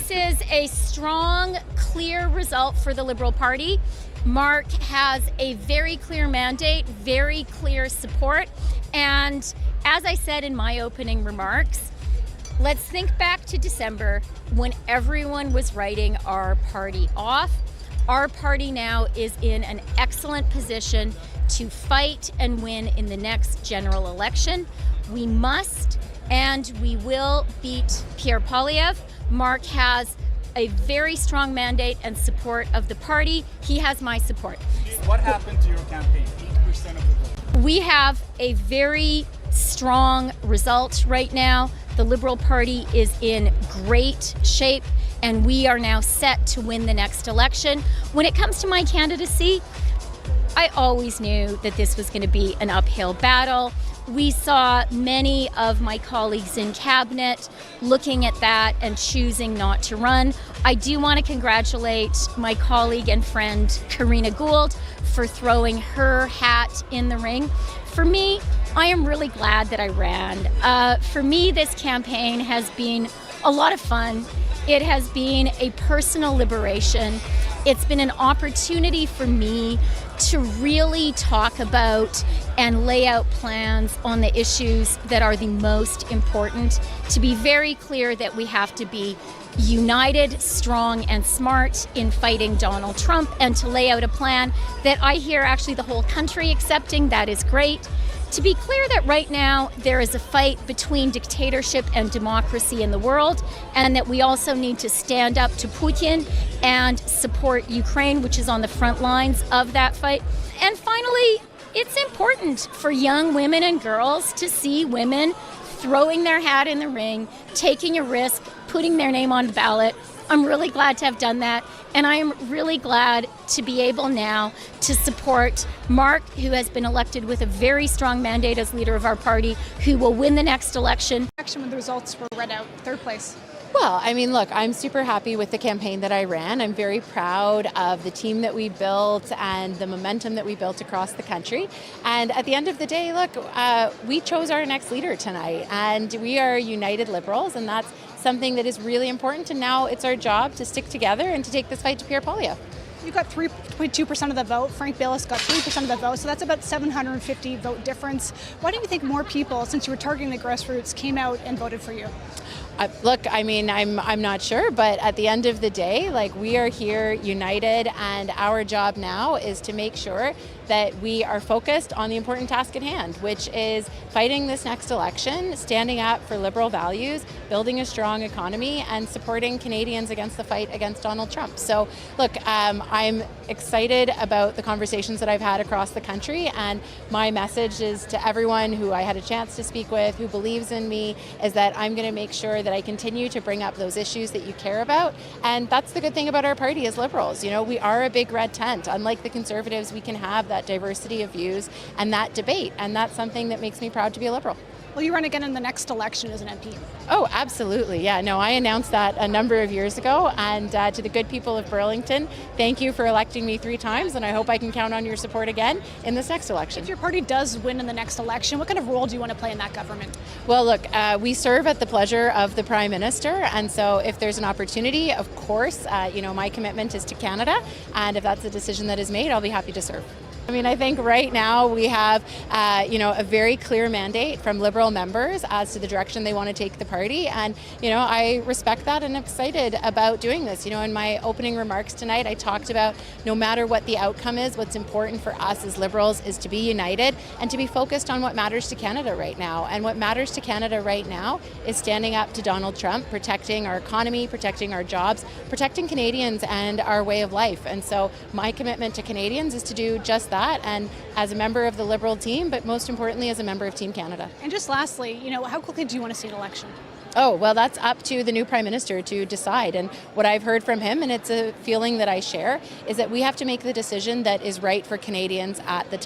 This is a strong, clear result for the Liberal Party. Mark has a very clear mandate, very clear support, and as I said in my opening remarks, let's think back to December when everyone was writing our party off. Our party now is in an excellent position to fight and win in the next general election. We must and we will beat Pierre Poilievre. Mark has a very strong mandate and support of the party. He has my support. What happened to your campaign? 8% of the vote. We have a very strong result right now. The Liberal Party is in great shape and we are now set to win the next election. When it comes to my candidacy, I always knew that this was going to be an uphill battle. We saw many of my colleagues in cabinet looking at that and choosing not to run. I do want to congratulate my colleague and friend Karina Gould for throwing her hat in the ring. For me, I am really glad that I ran. For me, this campaign has been a lot of fun. It has been a personal liberation. It's been an opportunity for me to really talk about and lay out plans on the issues that are the most important, to be very clear that we have to be united, strong, and smart in fighting Donald Trump, and to lay out a plan that I hear actually the whole country accepting. That is great. To be clear that right now there is a fight between dictatorship and democracy in the world, and that we also need to stand up to Putin and support Ukraine, which is on the front lines of that fight. And finally, it's important for young women and girls to see women throwing their hat in the ring, taking a risk, putting their name on the ballot. I'm really glad to have done that, and I am really glad to be able now to support Mark, who has been elected with a very strong mandate as leader of our party, who will win the next election. When the results were read out, third place. Well, I mean, look, I'm super happy with the campaign that I ran. I'm very proud of the team that we built and the momentum that we built across the country. And at the end of the day, look, we chose our next leader tonight, and we are united Liberals, and that's something that is really important. And now it's our job to stick together and to take this fight to Pierre Poilievre. You got 3.2% of the vote. Frank Billis got 3% of the vote, so that's about 750 vote difference. Why do you think more people, since you were targeting the grassroots, came out and voted for you? Look, I mean, I'm not sure, but at the end of the day, like, we are here united, and our job now is to make sure that we are focused on the important task at hand, which is fighting this next election, standing up for Liberal values, building a strong economy, and supporting Canadians against the fight against Donald Trump. So, look, I'm excited about the conversations that I've had across the country, and my message is to everyone who I had a chance to speak with, who believes in me, is that I'm going to make sure that I continue to bring up those issues that you care about. And that's the good thing about our party as Liberals. You know, we are a big red tent. Unlike the Conservatives, we can have that diversity of views and that debate. And that's something that makes me proud to be a Liberal. Will you run again in the next election as an MP? Oh, absolutely. Yeah, no, I announced that a number of years ago. And to the good people of Burlington, thank you for electing me 3 times. And I hope I can count on your support again in this next election. If your party does win in the next election, what kind of role do you want to play in that government? Well, look, we serve at the pleasure of the Prime Minister. And so if there's an opportunity, of course, my commitment is to Canada. And if that's a decision that is made, I'll be happy to serve. I mean, I think right now we have, a very clear mandate from Liberal members as to the direction they want to take the party. And, I respect that and I'm excited about doing this. In my opening remarks tonight, I talked about no matter what the outcome is, what's important for us as Liberals is to be united and to be focused on what matters to Canada right now. And what matters to Canada right now is standing up to Donald Trump, protecting our economy, protecting our jobs, protecting Canadians and our way of life. And so my commitment to Canadians is to do just that. And as a member of the Liberal team, but most importantly as a member of Team Canada. And just lastly, how quickly do you want to see an election? Oh, well, that's up to the new Prime Minister to decide. And what I've heard from him, and it's a feeling that I share, is that we have to make the decision that is right for Canadians at the time.